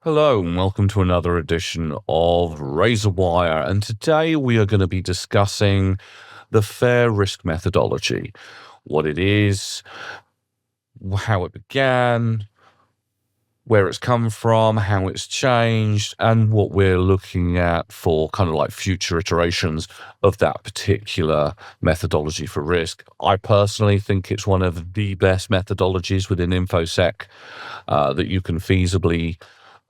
Hello and welcome to another edition of Razorwire, and today we are going to be discussing the FAIR risk methodology, what it is, how it began, where it's come from, how it's changed, and what we're looking at for kind of like future iterations of that particular methodology for risk. I personally think it's one of the best methodologies within InfoSec that you can feasibly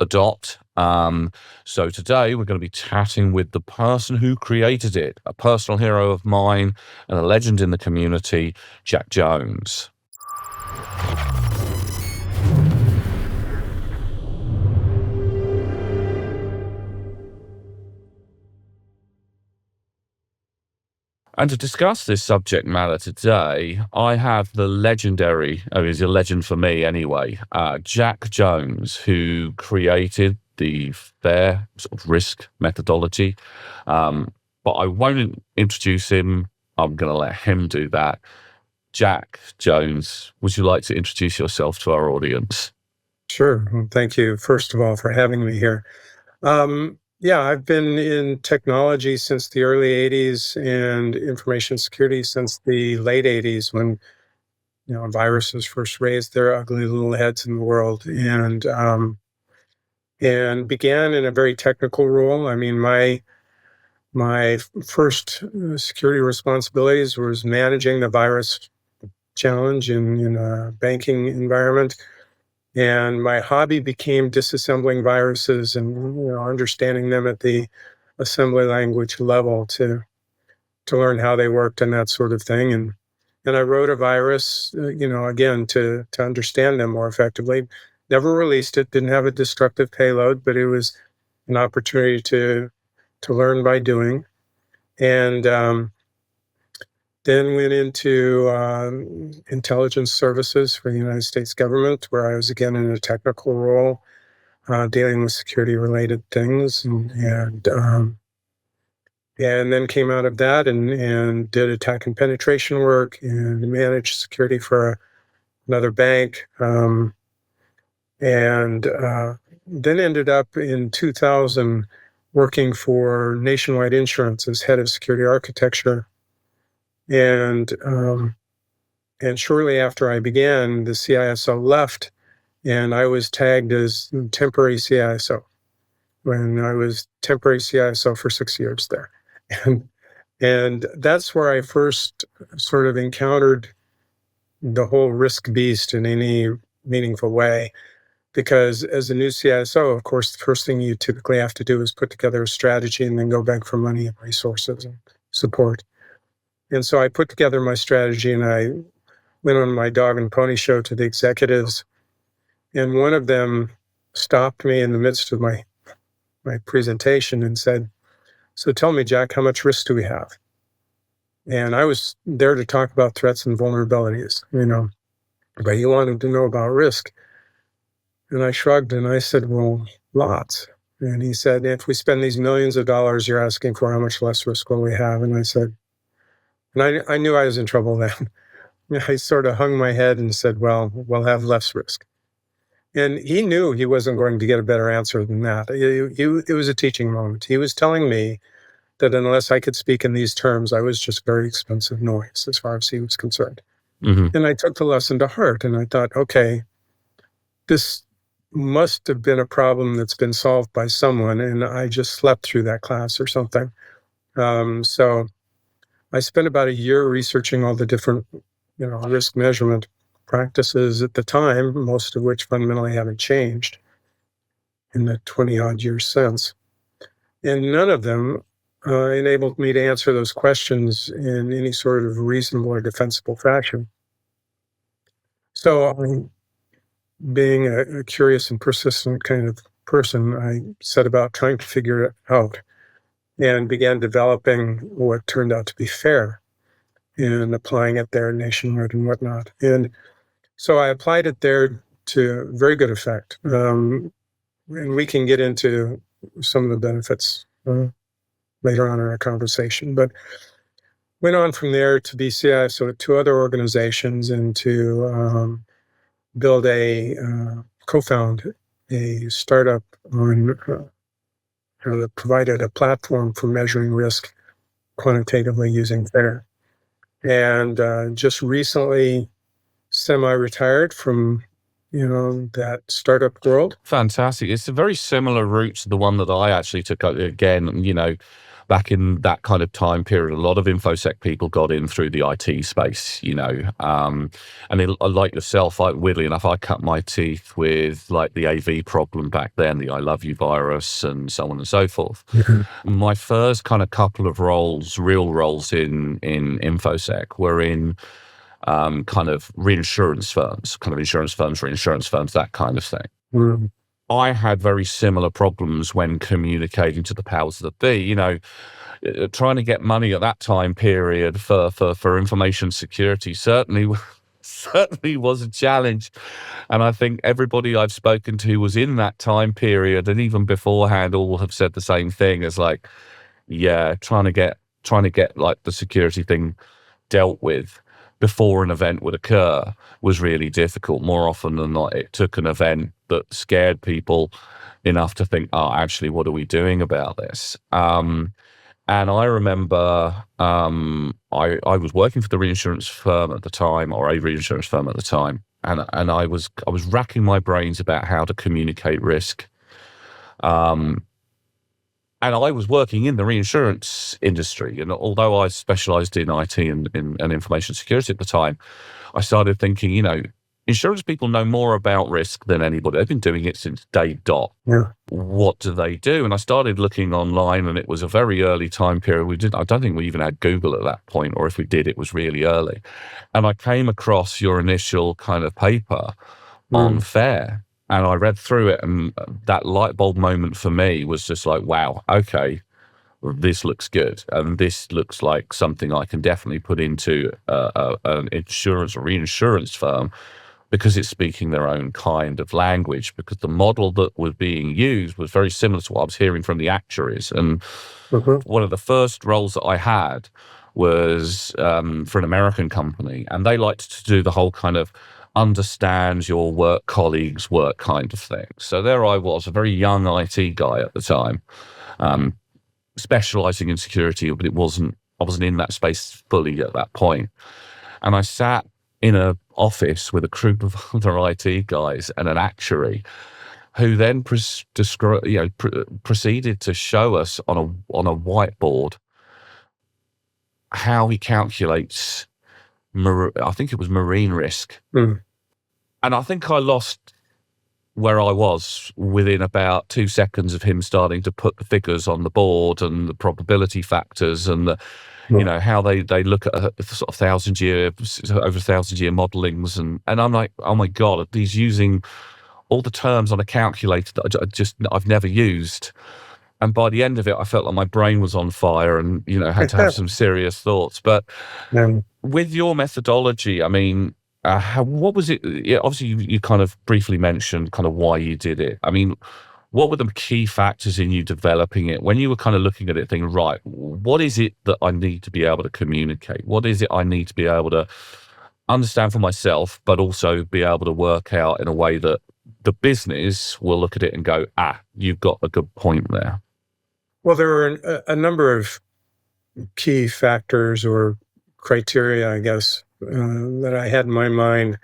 adopt. So today we're going to be chatting with the person who created it, a personal hero of mine and a legend in the community, Jack Jones. And to discuss this subject matter today, I have the legendary, he's a legend for me anyway, Jack Jones, who created the FAIR sort of risk methodology. But I won't introduce him. I'm going to let him do that. Jack Jones, would you like to introduce yourself to our audience? Sure. Well, thank you, first of all, for having me here. Yeah, I've been in technology since the early 80s and information security since the late 80s when, viruses first raised their ugly little heads in the world and began in a very technical role. I mean, my first security responsibilities was managing the virus challenge in a banking environment. And my hobby became disassembling viruses and understanding them at the assembly language level to learn how they worked and that sort of thing. And I wrote a virus, again to understand them more effectively. Never released it. Didn't have a destructive payload, but it was an opportunity to learn by doing. And then went into intelligence services for the United States government, where I was again in a technical role, dealing with security-related things, and then came out of that and did attack and penetration work and managed security for another bank, and then ended up in 2000 working for Nationwide Insurance as head of security architecture. And shortly after I began, the CISO left, and I was tagged as temporary CISO when I was temporary CISO for 6 years there. And that's where I first sort of encountered the whole risk beast in any meaningful way. Because as a new CISO, of course, the first thing you typically have to do is put together a strategy and then go beg for money and resources and support. And so I put together my strategy and I went on my dog and pony show to the executives. And one of them stopped me in the midst of my presentation and said, "So tell me, Jack, how much risk do we have?" And I was there to talk about threats and vulnerabilities, but he wanted to know about risk. And I shrugged and I said, "Well, lots." And he said, "If we spend these millions of dollars you're asking for, how much less risk will we have?" And I said, and I knew I was in trouble then. I sort of hung my head and said, "Well, we'll have less risk." And he knew he wasn't going to get a better answer than that. It was a teaching moment. He was telling me that unless I could speak in these terms, I was just very expensive noise as far as he was concerned. Mm-hmm. And I took the lesson to heart and I thought, okay, this must have been a problem that's been solved by someone, and I just slept through that class or something. So I spent about a year researching all the different, risk measurement practices at the time, most of which fundamentally haven't changed in the 20-odd years since. And none of them enabled me to answer those questions in any sort of reasonable or defensible fashion. So, being a curious and persistent kind of person, I set about trying to figure it out and began developing what turned out to be FAIR and applying it there nationwide and whatnot. And so I applied it there to very good effect. And we can get into some of the benefits later on in our conversation. But went on from there to be CISO at two other organizations and to build co-found a startup that provided a platform for measuring risk quantitatively using FAIR. And just recently semi-retired from, that startup world. Fantastic. It's a very similar route to the one that I actually took. Again, back in that kind of time period, a lot of InfoSec people got in through the IT space, and like yourself, weirdly enough, I cut my teeth with like the AV problem back then, the I Love You virus and so on and so forth. My first kind of couple of real roles in InfoSec were in kind of reinsurance firms, insurance firms, that kind of thing. Mm. I had very similar problems when communicating to the powers that be, trying to get money at that time period for information security certainly was a challenge. And I think everybody I've spoken to was in that time period, and even beforehand, all have said the same thing as like, yeah, trying to get like the security thing dealt with before an event would occur was really difficult. More often than not, it took an event that scared people enough to think, oh, actually, what are we doing about this? And I remember I was working for the reinsurance firm at the time, or a reinsurance firm at the time, and I was racking my brains about how to communicate risk. And I was working in the reinsurance industry, and although I specialised in IT and information security at the time, I started thinking, insurance people know more about risk than anybody. They've been doing it since day dot. Yeah. What do they do? And I started looking online, and it was a very early time period. I don't think we even had Google at that point, or if we did, it was really early. And I came across your initial kind of paper on FAIR. And I read through it, and that light bulb moment for me was just like, wow, okay, this looks good. And this looks like something I can definitely put into an insurance or reinsurance firm, because it's speaking their own kind of language, because the model that was being used was very similar to what I was hearing from the actuaries. And one of the first roles that I had was for an American company, and they liked to do the whole kind of understand your work colleagues' work kind of thing. So there I was, a very young IT guy at the time, specializing in security, but I wasn't in that space fully at that point. And I sat in an office with a group of other IT guys and an actuary, who then proceeded to show us on a whiteboard how he calculates, I think it was marine risk. And I think I lost where I was within about 2 seconds of him starting to put the figures on the board and the probability factors and the, how they look at sort of over 1,000-year modelings. And I'm like, oh my God, he's using all the terms on a calculator that I've never used. And by the end of it, I felt like my brain was on fire and, had to have some serious thoughts. But with your methodology, I mean, what was it? Yeah, obviously, you kind of briefly mentioned kind of why you did it. I mean, what were the key factors in you developing it when you were kind of looking at it thinking, right, what is it that I need to be able to communicate? What is it I need to be able to understand for myself, but also be able to work out in a way that the business will look at it and go, you've got a good point there? Well, there were a number of key factors or criteria, I guess, that I had in my mind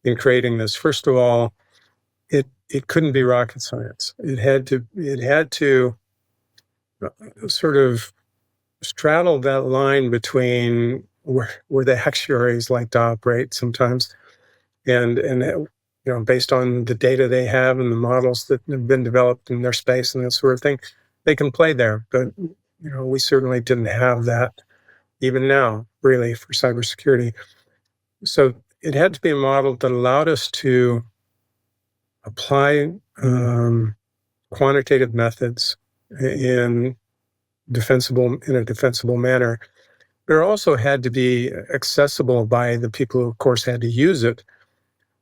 in creating this. First of all, it couldn't be rocket science. It had to sort of straddle that line between where the actuaries like to operate sometimes, and based on the data they have and the models that have been developed in their space and that sort of thing, they can play there. But we certainly didn't have that even now, really, for cybersecurity. So it had to be a model that allowed us to apply quantitative methods in a defensible manner. But it also had to be accessible by the people who, of course, had to use it.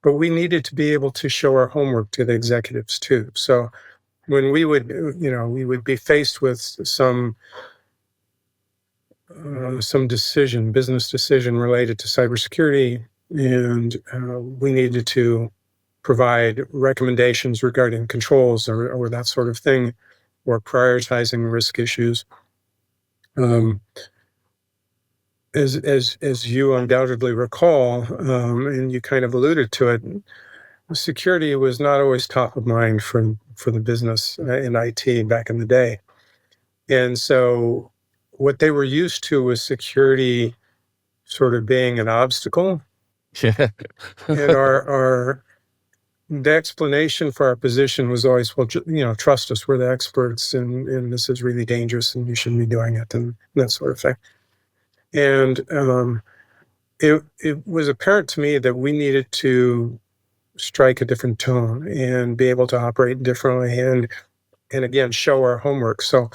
But we needed to be able to show our homework to the executives too. So when we would be faced with some business decision related to cybersecurity, and we needed to provide recommendations regarding controls or that sort of thing, or prioritizing risk issues. As you undoubtedly recall, and you kind of alluded to it, security was not always top of mind for the business in IT back in the day. And so what they were used to was security sort of being an obstacle. Yeah. And the explanation for our position was always, well, trust us, we're the experts, and this is really dangerous and you shouldn't be doing it, and that sort of thing. And it was apparent to me that we needed to strike a different tone and be able to operate differently and again, show our homework. So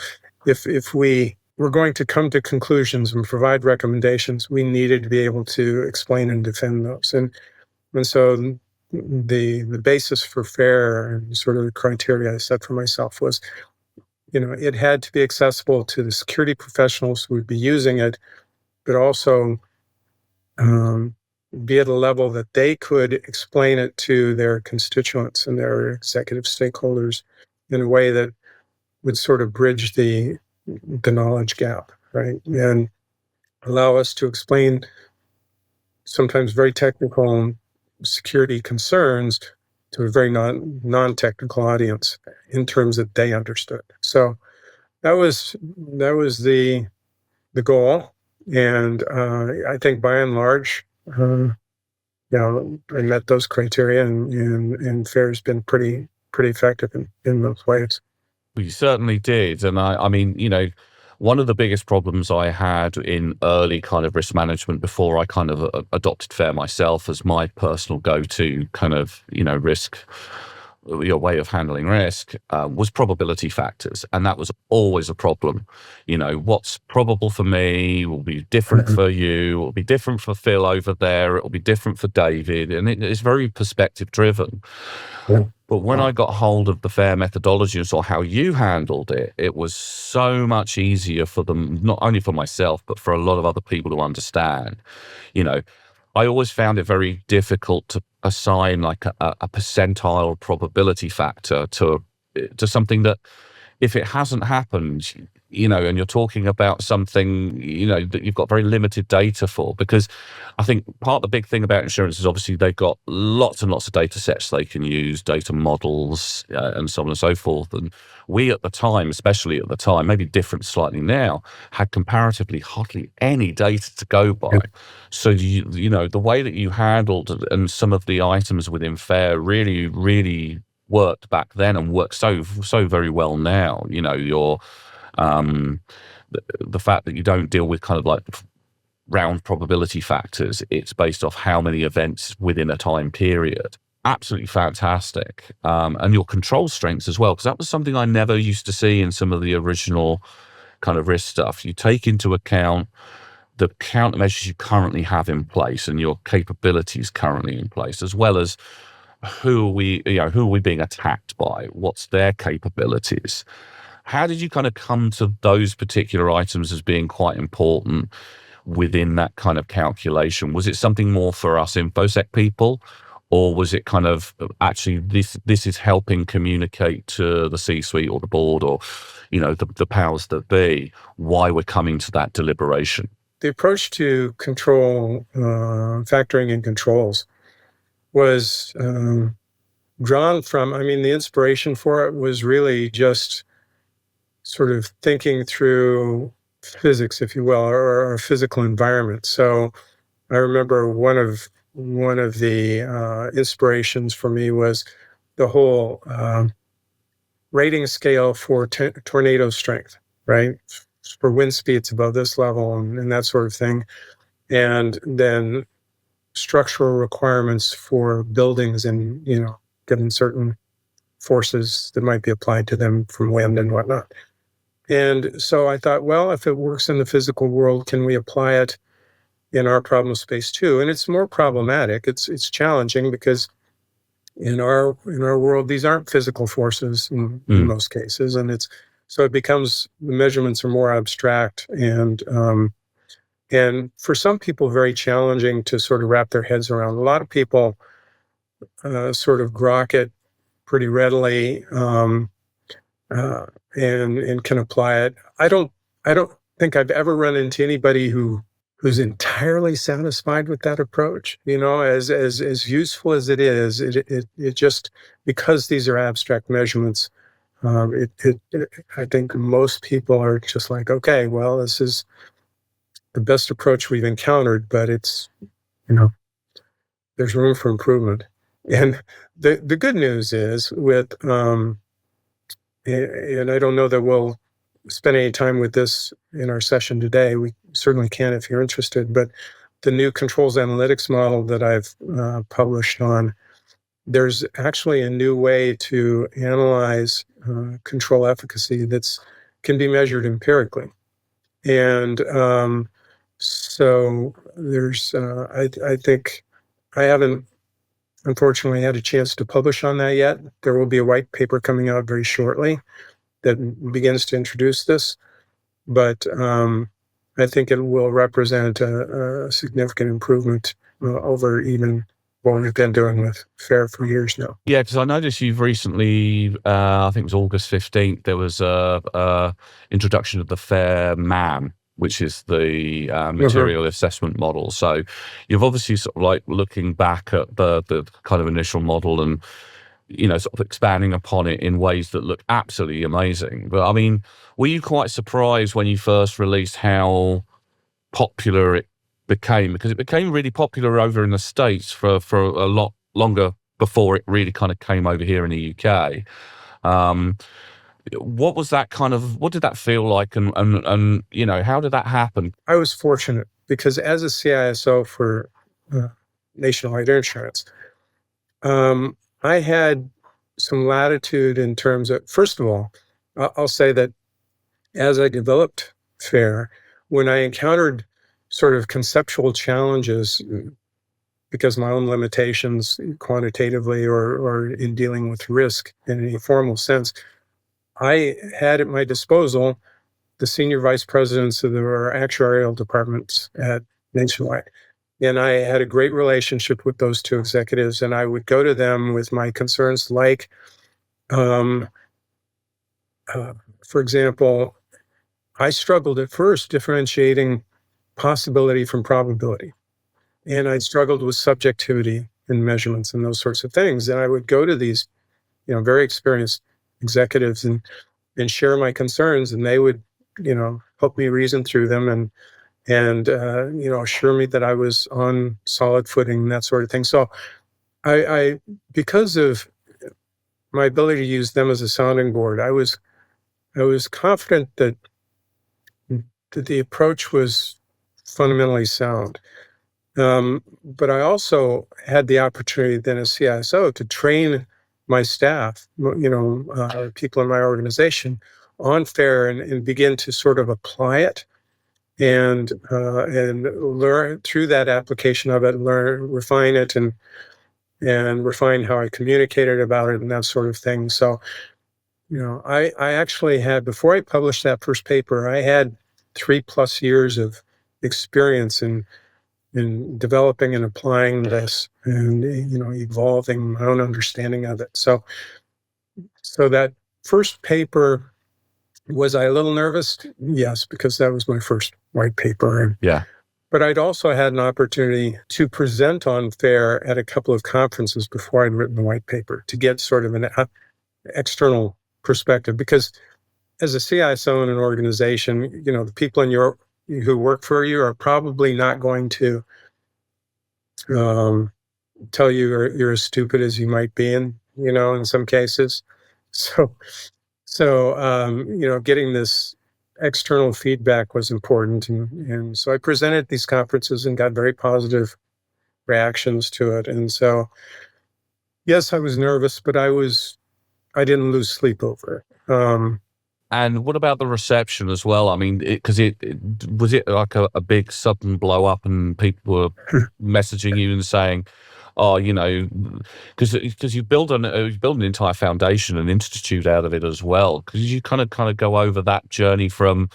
if we were going to come to conclusions and provide recommendations, we needed to be able to explain and defend those. And so the basis for FAIR and sort of the criteria I set for myself was, it had to be accessible to the security professionals who would be using it, but also be at a level that they could explain it to their constituents and their executive stakeholders in a way that would sort of bridge the knowledge gap, right? And allow us to explain sometimes very technical security concerns to a very non-technical audience in terms that they understood. So that was the goal. And I think by and large, I met those criteria, and FAIR has been pretty effective in those ways. Well, you certainly did. And I mean, one of the biggest problems I had in early kind of risk management before I kind of adopted FAIR myself as my personal go-to kind of, risk, way of handling risk, was probability factors. And that was always a problem. What's probable for me will be different for you, will be different for Phil over there, it will be different for David. And it's very perspective driven. Yeah. But when I got hold of the FAIR methodology and saw how you handled it, it was so much easier for them, not only for myself, but for a lot of other people to understand. I always found it very difficult to assign like a percentile probability factor to something that, if it hasn't happened, and you're talking about something, that you've got very limited data for, because I think part of the big thing about insurance is obviously they've got lots and lots of data sets they can use, data models, and so on and so forth. And we at the time, especially at the time, maybe different slightly now, had comparatively hardly any data to go by. Yeah. So, the way that you handled and some of the items within FAIR really, really worked back then and works so very well now. Your the fact that you don't deal with kind of like round probability factors, it's based off how many events within a time period. Absolutely fantastic. And your control strengths as well, because that was something I never used to see in some of the original kind of risk stuff. You take into account the countermeasures you currently have in place and your capabilities currently in place, as well as who are we being attacked by? What's their capabilities? How did you kind of come to those particular items as being quite important within that kind of calculation? Was it something more for us InfoSec people, or was it kind of actually this is helping communicate to the C-suite or the board or, the powers that be, why we're coming to that deliberation? The approach to control, factoring in controls, was drawn from, the inspiration for it was really just sort of thinking through physics, if you will, or a physical environment. So I remember one of the inspirations for me was the whole rating scale for tornado strength, right? For wind speeds above this level and that sort of thing. And then structural requirements for buildings and, given certain forces that might be applied to them from wind and whatnot. And so I thought, well, if it works in the physical world, can we apply it in our problem space too? And it's more problematic. It's challenging because in our world, these aren't physical forces in most cases. And so it becomes, the measurements are more abstract and for some people, very challenging to sort of wrap their heads around. A lot of people sort of grok it pretty readily, and can apply it. I don't think I've ever run into anybody who's entirely satisfied with that approach. As useful as it is, it just, because these are abstract measurements, I think most people are just like, okay, well, this is the best approach we've encountered, but it's, there's room for improvement. And the good news is with, and I don't know that we'll spend any time with this in our session today. We certainly can if you're interested, but the new controls analytics model that I've published on, there's actually a new way to analyze control efficacy that's can be measured empirically. And so there's, I think, I haven't unfortunately had a chance to publish on that yet. There will be a white paper coming out very shortly that begins to introduce this, but I think it will represent a significant improvement over even what we've been doing with FAIR for years now. Yeah, because I noticed you've recently, I think it was August 15th, there was a introduction of the FAIR MAM, which is the material assessment model. So you've obviously sort of like looking back at the kind of initial model and, sort of expanding upon it in ways that look absolutely amazing. But I mean, were you quite surprised when you first released how popular it became? Because it became really popular over in the States for a lot longer before it really kind of came over here in the UK. What was that what did that feel like? And how did that happen? I was fortunate because as a CISO for nationwide insurance, I had some latitude in terms of, first of all, I'll say that as I developed FAIR, when I encountered sort of conceptual challenges because my own limitations quantitatively or in dealing with risk in any formal sense, I had at my disposal the senior vice presidents of our actuarial departments at Nationwide. And I had a great relationship with those two executives, and I would go to them with my concerns like, for example, I struggled at first differentiating possibility from probability. And I struggled with subjectivity in measurements and those sorts of things. And I would go to these, very experienced executives and share my concerns, and they would, help me reason through them and assure me that I was on solid footing and that sort of thing. So I because of my ability to use them as a sounding board, I was confident that the approach was fundamentally sound. But I also had the opportunity then as CISO to train my staff, people in my organization on FAIR and begin to sort of apply it and learn through that application of it, refine it and refine how I communicated about it and that sort of thing. So, I actually had, before I published that first paper, I had 3+ years of experience in developing and applying this and, evolving my own understanding of it. So that first paper, was I a little nervous? Yes, because that was my first white paper. Yeah. But I'd also had an opportunity to present on FAIR at a couple of conferences before I'd written the white paper to get sort of an external perspective. Because as a CISO in an organization, the people who work for you are probably not going to tell you you're as stupid as you might be in some cases. So, getting this external feedback was important. And so I presented at these conferences and got very positive reactions to it. And so, yes, I was nervous, but I didn't lose sleep over it. And what about the reception as well? I mean, because was it like a big sudden blow up and people were messaging you and saying, oh, because you build an entire foundation and institute out of it as well. Because you kind of go over that journey from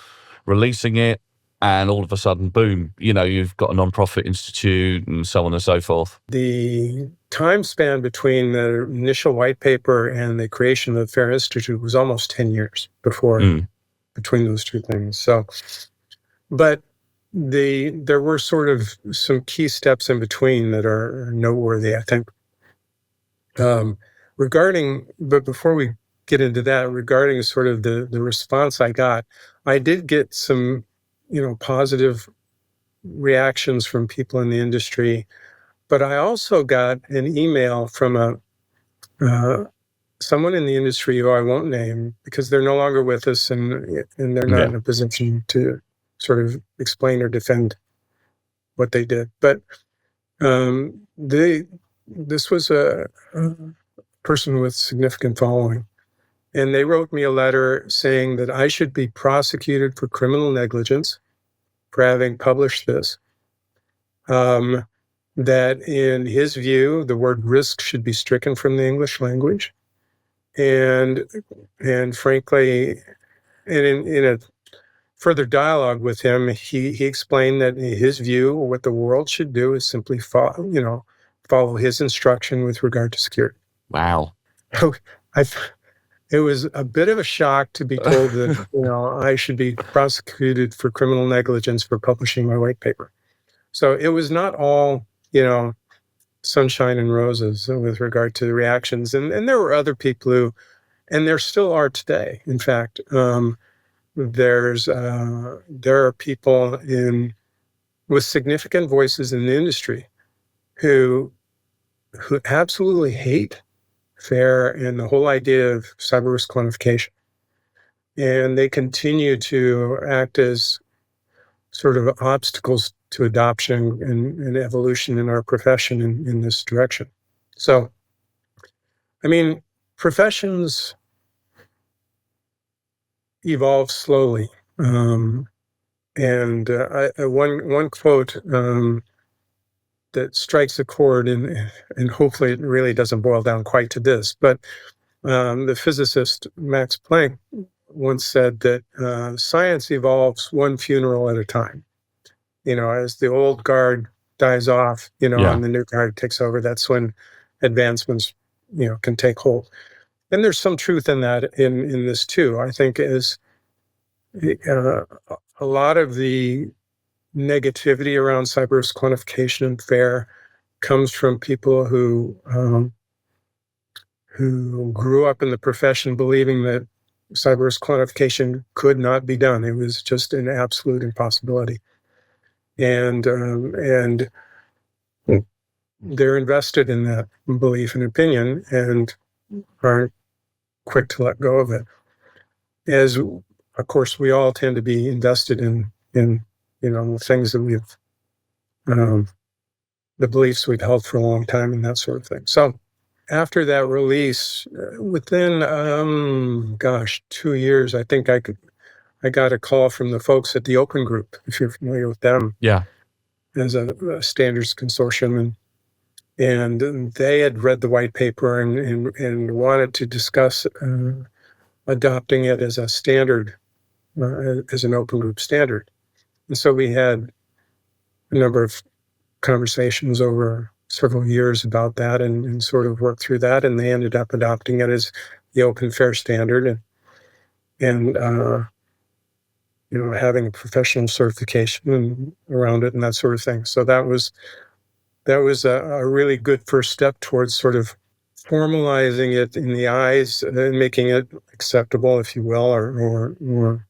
releasing it and all of a sudden, boom, you've got a nonprofit institute and so on and so forth. The time span between the initial white paper and the creation of the FAIR Institute was almost 10 years between those two things. So, but there were sort of some key steps in between that are noteworthy, I think. But before we get into that, regarding sort of the response I got, I did get some, positive reactions from people in the industry, but I also got an email from someone in the industry who I won't name because they're no longer with us and they're not in a position to sort of explain or defend what they did. But this was a person with significant following, and they wrote me a letter saying that I should be prosecuted for criminal negligence for having published this. That in his view, the word risk should be stricken from the English language. And frankly, in a further dialogue with him, he explained that in his view, what the world should do is simply follow his instruction with regard to security. Wow. It was a bit of a shock to be told that, I should be prosecuted for criminal negligence for publishing my white paper. So it was not all, sunshine and roses with regard to the reactions. And there were other people who, and there still are today. In fact, there are people with significant voices in the industry who absolutely hate FAIR and the whole idea of cyber risk quantification. And they continue to act as sort of obstacles to adoption and evolution in our profession in this direction. So, professions evolve slowly. And one quote that strikes a chord, and hopefully it really doesn't boil down quite to this, but the physicist Max Planck once said that science evolves one funeral at a time. As the old guard dies off, and the new guard takes over, that's when advancements, can take hold. And there's some truth in that in this too. I think is a lot of the negativity around cyber risk quantification and FAIR comes from people who grew up in the profession believing that cyber risk quantification could not be done. It was just an absolute impossibility. And they're invested in that belief and opinion and aren't quick to let go of it. As, of course, we all tend to be invested in the things that we've, the beliefs we've held for a long time and that sort of thing. So after that release, within, 2 years, I think I got a call from the folks at the Open Group, if you're familiar with them. Yeah. As a standards consortium. And they had read the white paper and wanted to discuss adopting it as a standard, as an Open Group standard. And so we had a number of conversations over several years about that and sort of worked through that. And they ended up adopting it as the Open FAIR standard and having a professional certification around it and that sort of thing. So that was a really good first step towards sort of formalizing it in the eyes and making it acceptable, if you will, or more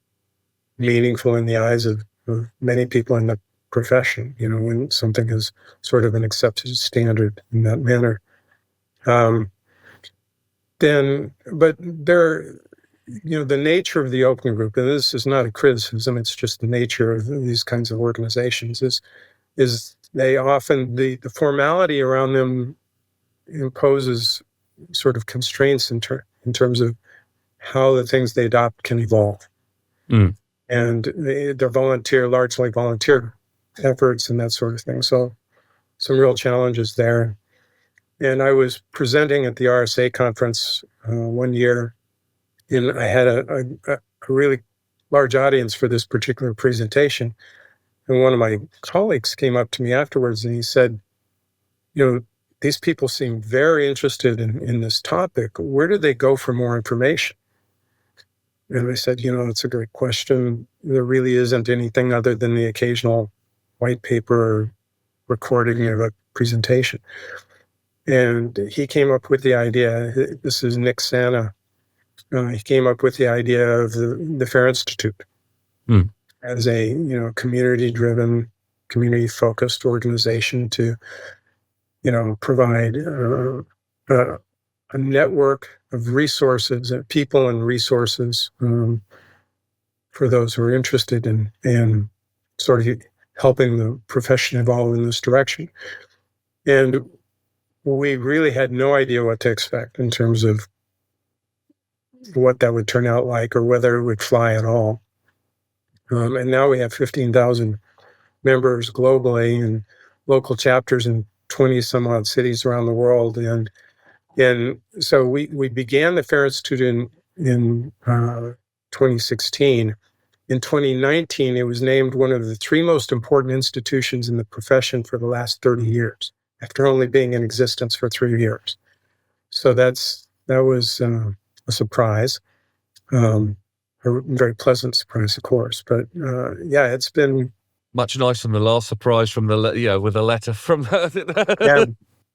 meaningful in the eyes of many people in the profession, when something is sort of an accepted standard in that manner. But there, the nature of the Open Group, and this is not a criticism, it's just the nature of these kinds of organizations, is they often, the formality around them imposes sort of constraints in terms of how the things they adopt can evolve. Mm. And they're largely volunteer efforts and that sort of thing. So some real challenges there. And I was presenting at the RSA conference one year, and I had a really large audience for this particular presentation. And one of my colleagues came up to me afterwards and he said, these people seem very interested in this topic. Where do they go for more information? And I said, it's a great question. There really isn't anything other than the occasional white paper or recording of a presentation. And he came up with the idea, this is Nick Sana, he came up with the idea of the FAIR Institute as a community-driven, community-focused organization to provide a network of resources, people and resources for those who are interested in sort of helping the profession evolve in this direction. And we really had no idea what to expect in terms of what that would turn out like or whether it would fly at all. And now we have 15,000 members globally and local chapters in 20 some odd cities around the world. And so we began the FAIR Institute in 2016. In 2019, it was named one of the 3 most important institutions in the profession for the last 30 years, after only being in existence for 3 years. So that was a surprise, a very pleasant surprise, of course. But it's been much nicer than the last surprise from with a letter from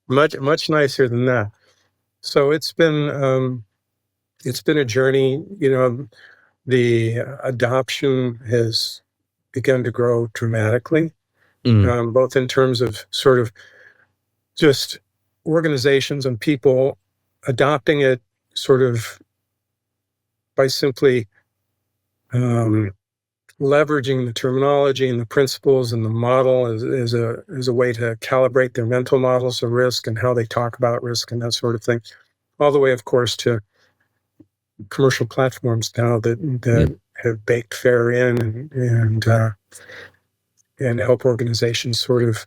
much nicer than that. So it's been a journey. The adoption has begun to grow dramatically, both in terms of sort of just organizations and people adopting it sort of by simply leveraging the terminology and the principles and the model as a way to calibrate their mental models of risk and how they talk about risk and that sort of thing, all the way, of course, to commercial platforms now that have baked FAIR in and help organizations sort of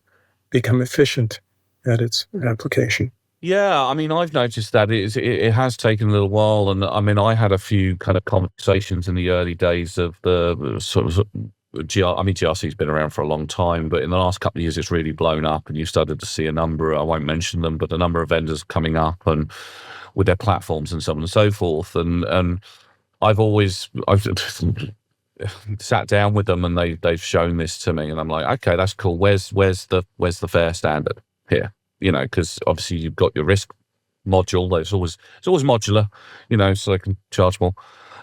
become efficient at its application. Yeah, I mean, I've noticed that it has taken a little while, and I mean, I had a few kind of conversations in the early days of the sort of GRC's been around for a long time, but in the last couple of years, it's really blown up, and you started to see a number, I won't mention them, but a number of vendors coming up and with their platforms and so on and so forth, and I've sat down with them and they've shown this to me, and I'm like, okay, that's cool. Where's the FAIR standard here? Because obviously you've got your risk module. It's always modular, so they can charge more.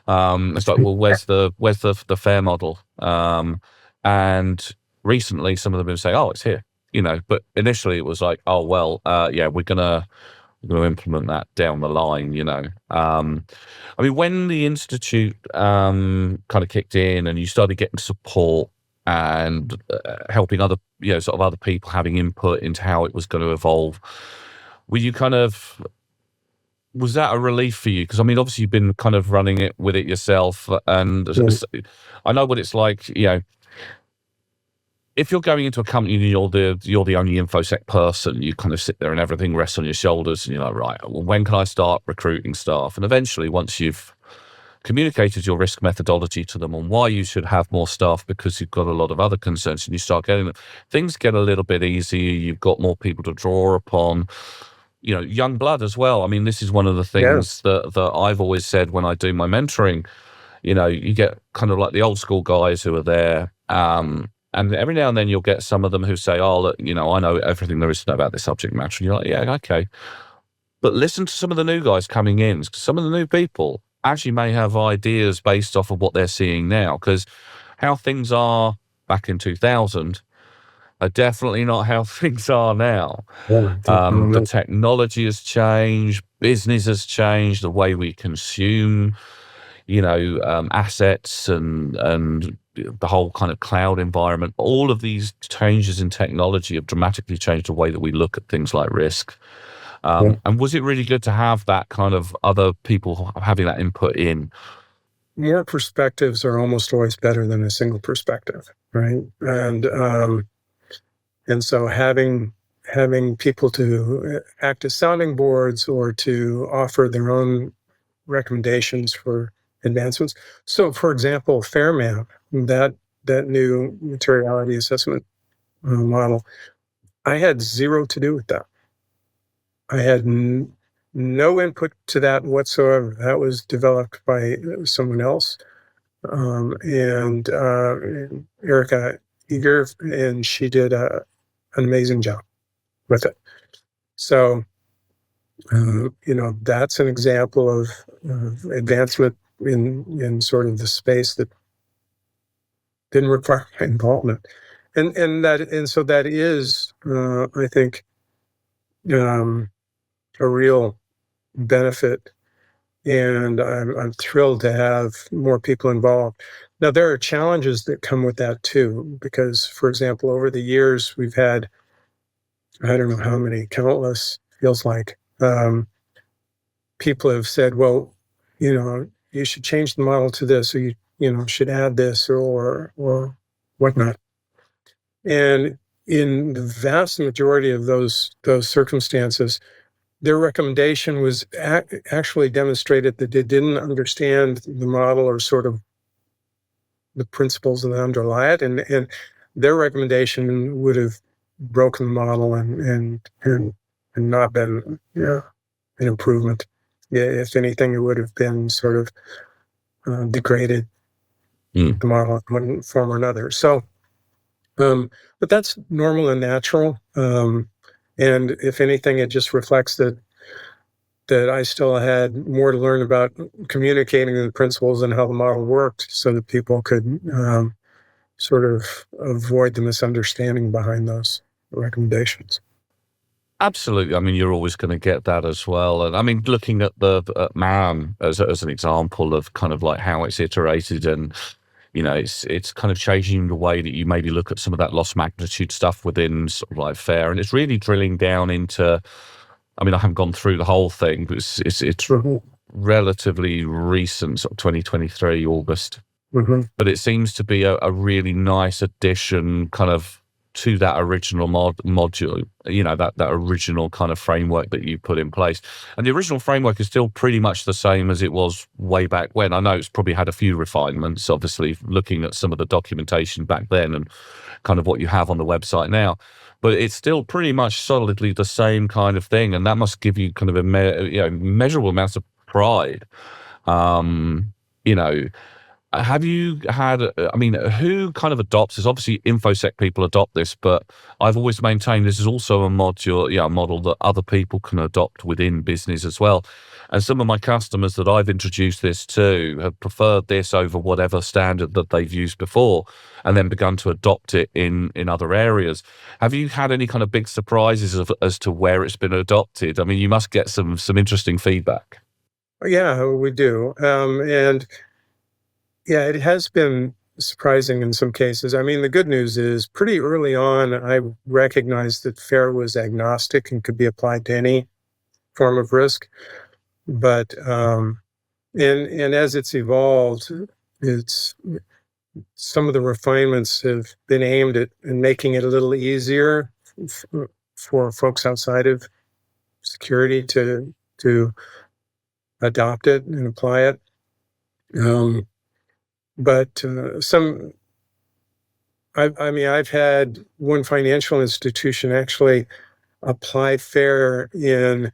It's like, well, where's the FAIR model? And recently, some of them have been saying, oh, it's here. But initially it was like, oh well, we're gonna implement that down the line. I mean, when the institute kind of kicked in and you started getting support and helping other, sort of other people having input into how it was going to evolve, was that a relief for you? Because I mean, obviously you've been kind of running it with it yourself, and I know what it's like. If you're going into a company and you're the only infosec person, you kind of sit there and everything rests on your shoulders, and you're like, right, well, when can I start recruiting staff? And eventually, once you've communicated your risk methodology to them on why you should have more staff because you've got a lot of other concerns, and you start getting them, things get a little bit easier. You've got more people to draw upon, young blood as well. I mean, this is one of the things that I've always said when I do my mentoring. You get kind of like the old school guys who are there, and every now and then you'll get some of them who say, oh, look, I know everything there is to know about this subject matter. And you're like, yeah, okay. But listen to some of the new guys coming in. Some of the new people actually may have ideas based off of what they're seeing now, because how things are back in 2000 are definitely not how things are now. The technology has changed, business has changed, the way we consume, assets and the whole kind of cloud environment. All of these changes in technology have dramatically changed the way that we look at things like risk. And was it really good to have that kind of other people having that input in? More perspectives are almost always better than a single perspective, right? And so having people to act as sounding boards or to offer their own recommendations for advancements. So, for example, FairMap, that new materiality assessment model. I had zero to do with that. I had no input to that whatsoever. That was developed by someone else, and Erica Eager, and she did an amazing job with it. So, that's an example of advancement in sort of the space that didn't require my involvement, and so that is, I think, a real benefit, and I'm thrilled to have more people involved. Now, there are challenges that come with that too, because, for example, over the years we've had, I don't know how many, countless, feels like, people have said, well, you should change the model to this, or you should add this, or whatnot. And in the vast majority of those circumstances, their recommendation was actually demonstrated that they didn't understand the model or sort of the principles that underlie it, and their recommendation would have broken the model and not been an improvement. Yeah, if anything, it would have been sort of degraded the model in one form or another. So, but that's normal and natural. And if anything, it just reflects that I still had more to learn about communicating the principles and how the model worked, so that people could sort of avoid the misunderstanding behind those recommendations. Absolutely. I mean, you're always going to get that as well. And I mean, looking at at MAM as an example of kind of like how it's iterated, and it's kind of changing the way that you maybe look at some of that loss magnitude stuff within sort of like FAIR, and it's really drilling down into. I mean, I haven't gone through the whole thing, but it's relatively recent, sort of 2023 August. Mm-hmm. But it seems to be a really nice addition, kind of, to that original module, that original kind of framework that you put in place. And the original framework is still pretty much the same as it was way back when. I know it's probably had a few refinements, obviously, looking at some of the documentation back then and kind of what you have on the website now. But it's still pretty much solidly the same kind of thing. And that must give you kind of measurable amounts of pride. Have you had, I mean, who kind of adopts this? Obviously, InfoSec people adopt this, but I've always maintained this is also a model that other people can adopt within business as well. And some of my customers that I've introduced this to have preferred this over whatever standard that they've used before, and then begun to adopt it in other areas. Have you had any kind of big surprises as to where it's been adopted? I mean, you must get some interesting feedback. Yeah, we do. And yeah, it has been surprising in some cases. I mean, the good news is pretty early on, I recognized that FAIR was agnostic and could be applied to any form of risk. But and as it's evolved, some of the refinements have been aimed at making it a little easier for folks outside of security to adopt it and apply it. But I've had one financial institution actually apply FAIR in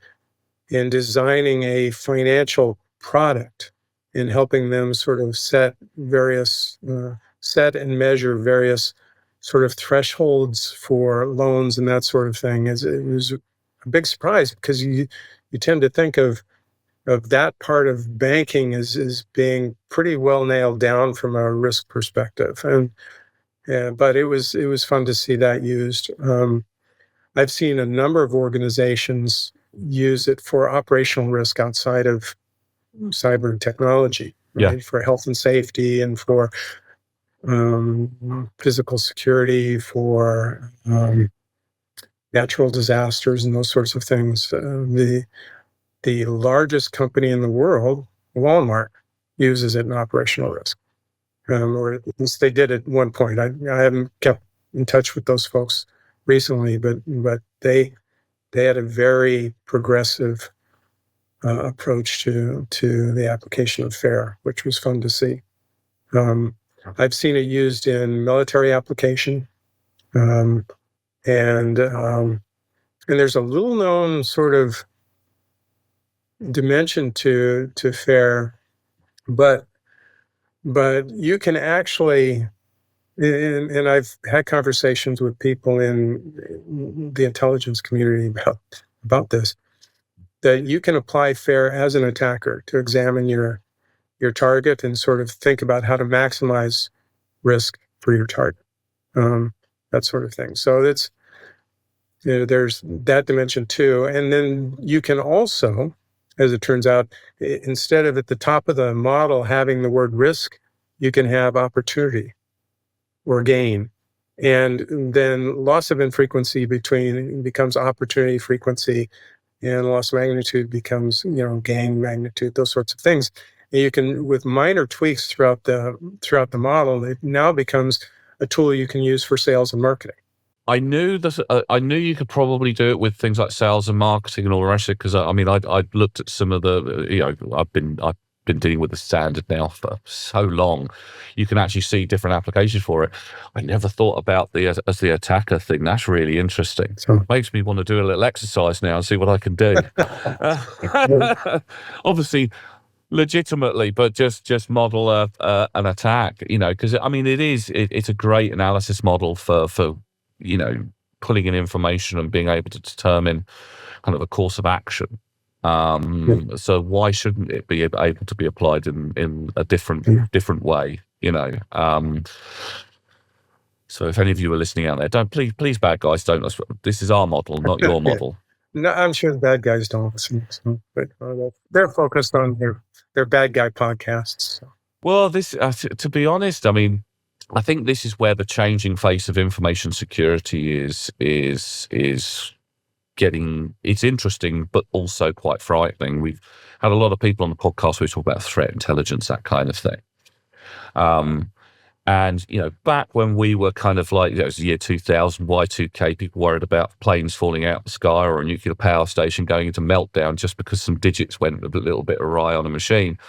designing a financial product, in helping them sort of set and measure various sort of thresholds for loans and that sort of thing. It was a big surprise, because you tend to think of that part of banking as being pretty well nailed down from a risk perspective, but it was fun to see that used. I've seen a number of organizations use it for operational risk outside of cyber and technology, right? For health and safety, and for physical security, for natural disasters and those sorts of things. The largest company in the world, Walmart, uses it in operational risk, or at least they did at one point. I haven't kept in touch with those folks recently, but they had a very progressive approach to the application of FAIR, which was fun to see. I've seen it used in military application, um, and there's a little known sort of dimension to FAIR, but you can actually, and I've had conversations with people in the intelligence community about this, that you can apply FAIR as an attacker to examine your target and sort of think about how to maximize risk for your target, that sort of thing. So it's, there's that dimension too. And then you can also, as it turns out, instead of at the top of the model having the word risk, you can have opportunity or gain. And then loss of infrequency becomes opportunity frequency, and loss of magnitude becomes, gain magnitude, those sorts of things. And you can, with minor tweaks throughout the model, it now becomes a tool you can use for sales and marketing. I knew that. I knew you could probably do it with things like sales and marketing and all the rest of it. Because I mean, I looked at some of the. I've been dealing with the standard now for so long. You can actually see different applications for it. I never thought about as the attacker thing. That's really interesting. So Makes me want to do a little exercise now and see what I can do. Obviously, legitimately, but just model an attack. Because I mean, it's a great analysis model for pulling in information and being able to determine kind of a course of action. So why shouldn't it be able to be applied in a different way? So if any of you are listening out there, don't please bad guys, don't. This is our model, not your model. No, I'm sure the bad guys don't listen, but they're focused on their bad guy podcasts. So. Well, this to be honest, I mean, I think this is where the changing face of information security is getting. It's interesting, but also quite frightening. We've had a lot of people on the podcast who talk about threat intelligence, that kind of thing. And back when we were kind of like, it was the year 2000, Y2K, people worried about planes falling out of the sky or a nuclear power station going into meltdown just because some digits went a little bit awry on a machine.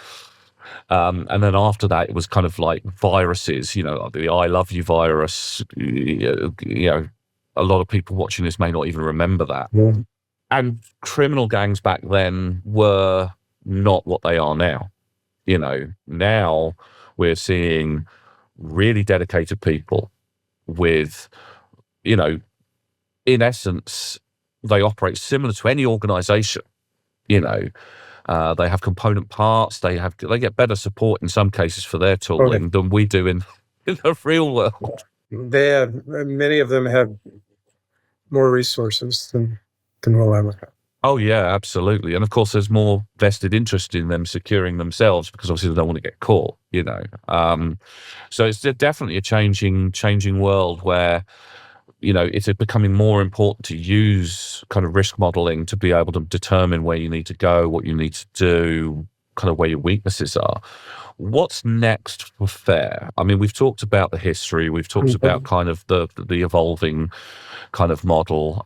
And then after that, it was kind of like viruses, the I love you virus. A lot of people watching this may not even remember that. Yeah. And criminal gangs back then were not what they are now. Now we're seeing really dedicated people with, in essence, they operate similar to any organization. They have component parts. They get better support in some cases for their tooling than we do in the real world. Many of them have more resources than we'll ever have. Oh yeah, absolutely. And of course, there's more vested interest in them securing themselves because obviously they don't want to get caught. So it's definitely a changing world where it's becoming more important to use kind of risk modeling to be able to determine where you need to go, what you need to do, kind of where your weaknesses are. What's next for FAIR? I mean, we've talked about the history. We've talked about kind of the evolving kind of model.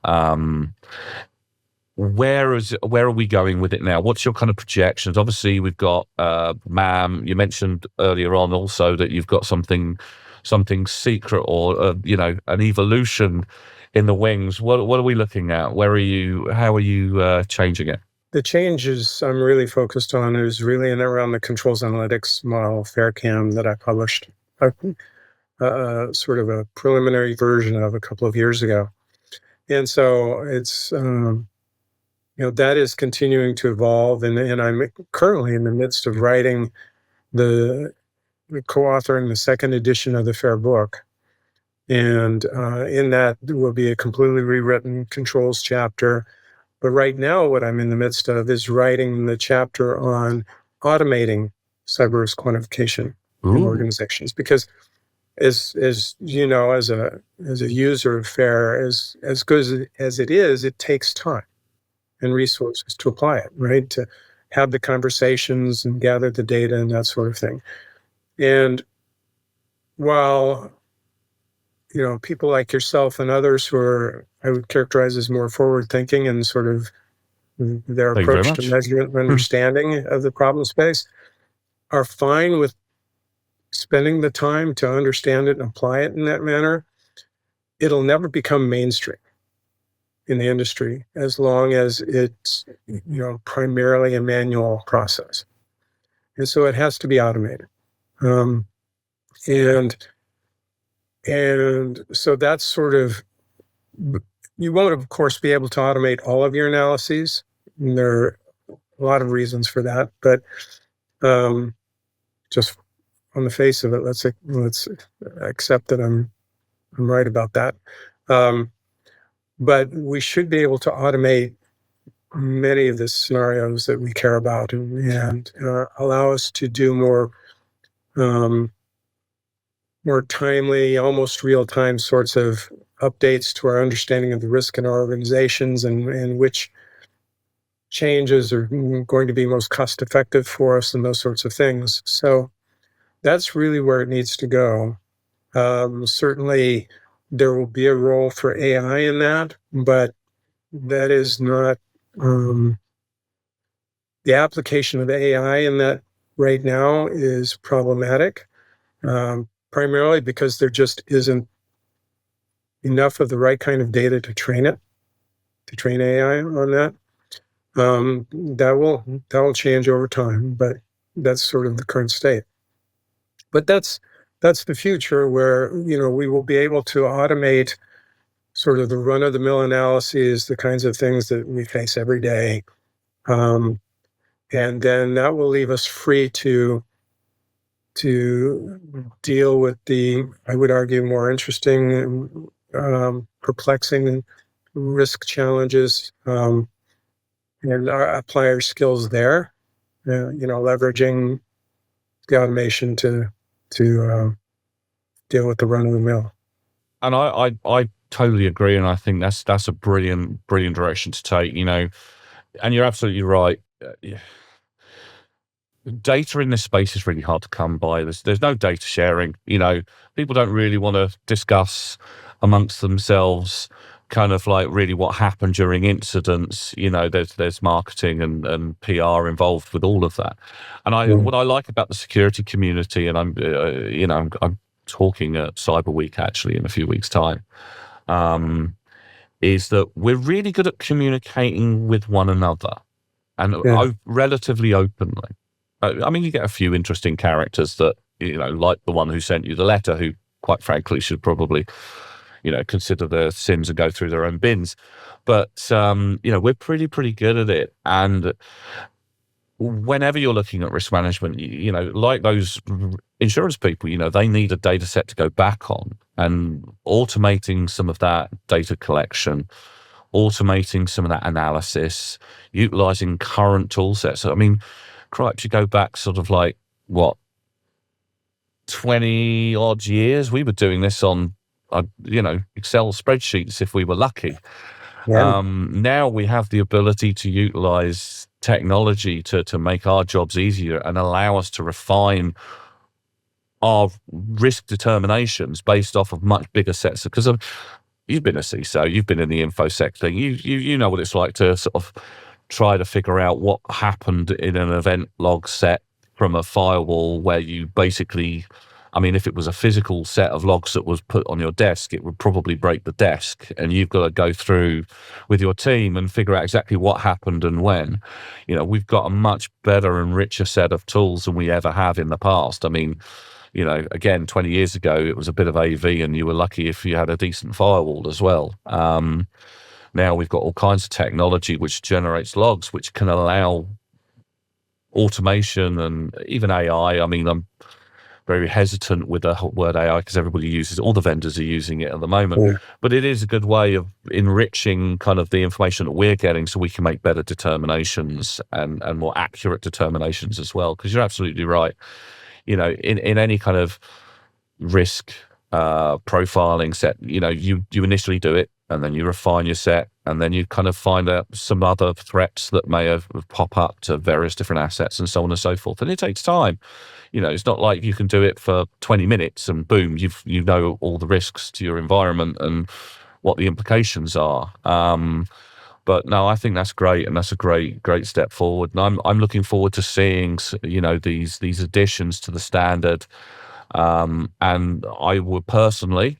Where are we going with it now? What's your kind of projections? Obviously, we've got MAM. You mentioned earlier on also that you've got something secret or an evolution in the wings. What are we looking at? How are you changing it? The changes I'm really focused on is really in around the controls analytics model, FAIRCAM, that I published sort of a preliminary version of a couple of years ago. And so it's, that is continuing to evolve. And I'm currently in the midst of writing co-authoring the second edition of the FAIR book. And in that there will be a completely rewritten controls chapter. But right now, what I'm in the midst of is writing the chapter on automating cyber risk quantification in organizations. Because as you know, as a user of FAIR, as good as it is, it takes time and resources to apply it, right? To have the conversations and gather the data and that sort of thing. And while people like yourself and others who are, I would characterize as more forward-thinking and sort of their approach to measurement and understanding of the problem space, are fine with spending the time to understand it and apply it in that manner, it'll never become mainstream in the industry as long as it's primarily a manual process. And so it has to be automated. Um, and so that's sort of, you won't, of course, be able to automate all of your analyses. And there are a lot of reasons for that, but just on the face of it, let's accept that I'm right about that. But we should be able to automate many of the scenarios that we care about and allow us to do more timely, almost real-time sorts of updates to our understanding of the risk in our organizations and which changes are going to be most cost-effective for us and those sorts of things. So that's really where it needs to go. Certainly, there will be a role for AI in that, but that is not the application of AI in that right now is problematic, primarily because there just isn't enough of the right kind of data to train AI on that. That will change over time, but that's sort of the current state. But that's the future where we will be able to automate sort of the run-of-the-mill analyses, the kinds of things that we face every day. And then that will leave us free to deal with the, I would argue, more interesting, perplexing risk challenges, and apply our skills there, leveraging the automation to deal with the run-of-the-mill. And I totally agree, and I think that's a brilliant direction to take. And you're absolutely right. Data in this space is really hard to come by. There's no data sharing. People don't really want to discuss amongst themselves kind of like really what happened during incidents. There's marketing and PR involved with all of that. And what I like about the security community, and I'm talking at Cyber Week actually in a few weeks' time, is that we're really good at communicating with one another and relatively openly. I mean, you get a few interesting characters that, like the one who sent you the letter, who quite frankly should probably, consider their sins and go through their own bins. But, we're pretty good at it. And whenever you're looking at risk management, like those insurance people, they need a data set to go back on, and automating some of that data collection, automating some of that analysis, utilizing current tool sets. I mean, cripes, you go back sort of like, 20 odd years, we were doing this on, Excel spreadsheets if we were lucky. Yeah. Now we have the ability to utilize technology to make our jobs easier and allow us to refine our risk determinations based off of much bigger sets. Because you've been a CISO, you've been in the InfoSec thing, you know what it's like to sort of try to figure out what happened in an event log set from a firewall where you basically, I mean, if it was a physical set of logs that was put on your desk, it would probably break the desk, and you've got to go through with your team and figure out exactly what happened and when. We've got a much better and richer set of tools than we ever have in the past. I mean, again, 20 years ago, it was a bit of AV, and you were lucky if you had a decent firewall as well. Now we've got all kinds of technology which generates logs, which can allow automation and even AI. I mean, I'm very hesitant with the word AI because everybody uses it. All the vendors are using it at the moment. But it is a good way of enriching kind of the information that we're getting so we can make better determinations and more accurate determinations as well. Because you're absolutely right. In any kind of risk profiling set, you initially do it, and then you refine your set, and then you kind of find out some other threats that may have pop up to various different assets and so on and so forth. And it takes time. It's not like you can do it for 20 minutes and boom, you know all the risks to your environment and what the implications are. But no, I think that's great, and that's a great step forward. And I'm looking forward to seeing these additions to the standard. And I would personally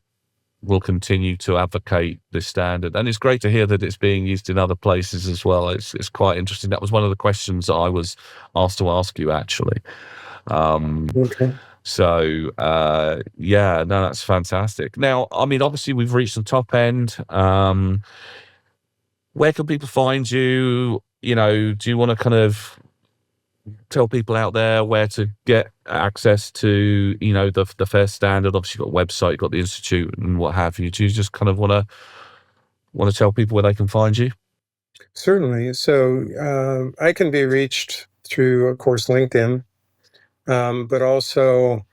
will continue to advocate this standard. And it's great to hear that it's being used in other places as well. It's quite interesting. That was one of the questions that I was asked to ask you, actually. Okay. So, yeah, no, that's fantastic. Now, I mean, obviously, we've reached the top end. Where can people find you? You know, do you want to kind of tell people out there where to get access to, you know, the FAIR standard? Obviously, you've got a website, you've got the institute, and what have you. Do you just kind of want to tell people where they can find you? Certainly. So I can be reached through, of course, LinkedIn, but also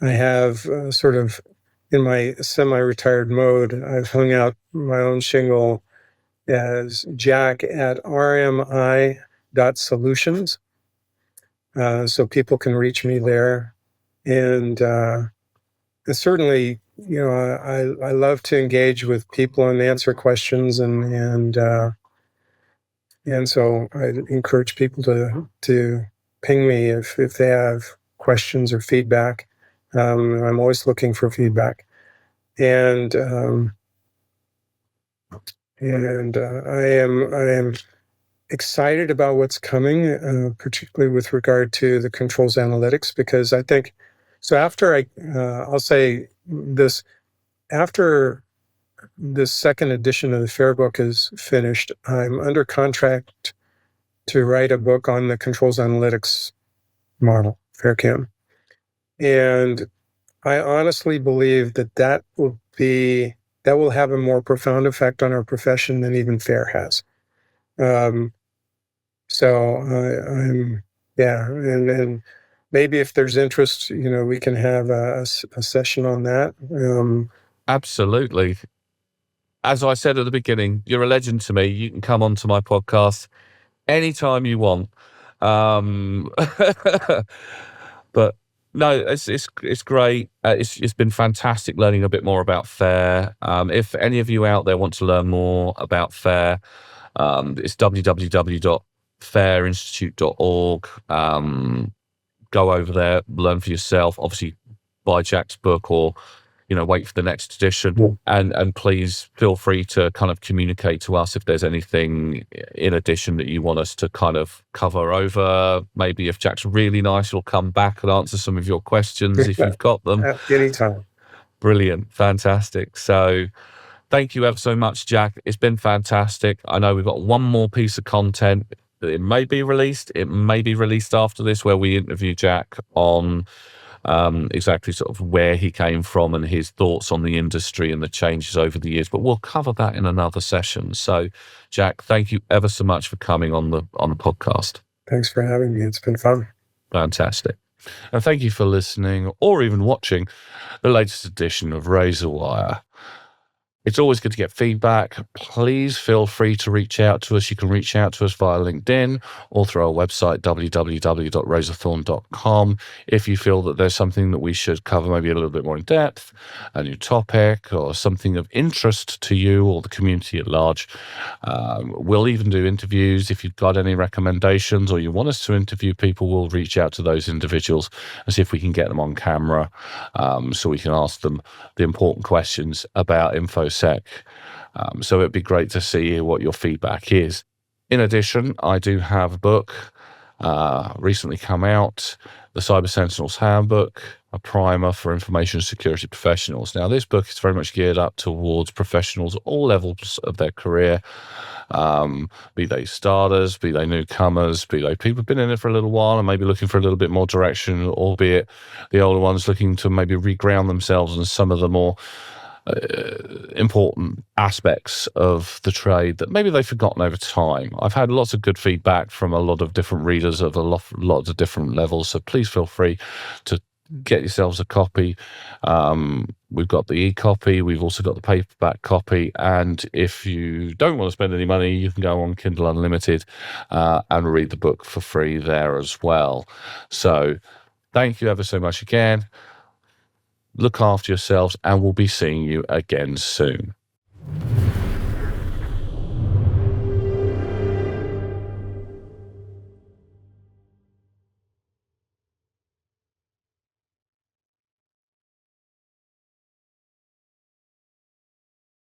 I have sort of in my semi-retired mode, I've hung out my own shingle as jack@rmi.solutions. So people can reach me there. And certainly, you know, I love to engage with people and answer questions, and so I encourage people to ping me if they have questions or feedback. I'm always looking for feedback, and I am excited about what's coming, particularly with regard to the controls analytics, because I think so. I'll say this: after this second edition of the FAIR book is finished, I'm under contract to write a book on the controls analytics model, FAIRCAM, and I honestly believe that will have a more profound effect on our profession than even FAIR has. So I'm, yeah, and maybe if there's interest, you know, we can have a session on that. Absolutely. As I said at the beginning, you're a legend to me. You can come onto my podcast anytime you want. But no, it's great. It's been fantastic learning a bit more about FAIR. If any of you out there want to learn more about FAIR, it's www.fairinstitute.org. Go over there, learn for yourself. Obviously, buy Jack's book, or you know, wait for the next edition. Yeah. And please feel free to kind of communicate to us if there's anything in addition that you want us to kind of cover over. Maybe if Jack's really nice, he'll come back and answer some of your questions if you've got them. Anytime. Brilliant. Fantastic. So thank you ever so much, Jack. It's been fantastic. I know we've got one more piece of content. It may be released. It may be released after this, where we interview Jack on exactly sort of where he came from and his thoughts on the industry and the changes over the years. But we'll cover that in another session. So, Jack, thank you ever so much for coming on the podcast. Thanks for having me. It's been fun. Fantastic. And thank you for listening or even watching the latest edition of Razorwire. It's always good to get feedback. Please feel free to reach out to us. You can reach out to us via LinkedIn or through our website, www.razorthorn.com. If you feel that there's something that we should cover maybe a little bit more in depth, a new topic, or something of interest to you or the community at large, we'll even do interviews. If you've got any recommendations or you want us to interview people, we'll reach out to those individuals and see if we can get them on camera, so we can ask them the important questions about InfoSec. So it'd be great to see what your feedback is. In addition, I do have a book recently come out, the Cyber Sentinels Handbook, a primer for information security professionals. Now, this book is very much geared up towards professionals at all levels of their career, be they starters, be they newcomers, be they people who've been in it for a little while and maybe looking for a little bit more direction, albeit the older ones looking to maybe reground themselves in some of the more important aspects of the trade that maybe they've forgotten over time. I've had lots of good feedback from a lot of different readers of lots of different levels, so please feel free to get yourselves a copy. We've got the e-copy, we've also got the paperback copy, and if you don't want to spend any money, you can go on Kindle Unlimited and read the book for free there as well. So thank you ever so much again. Look after yourselves, and we'll be seeing you again soon.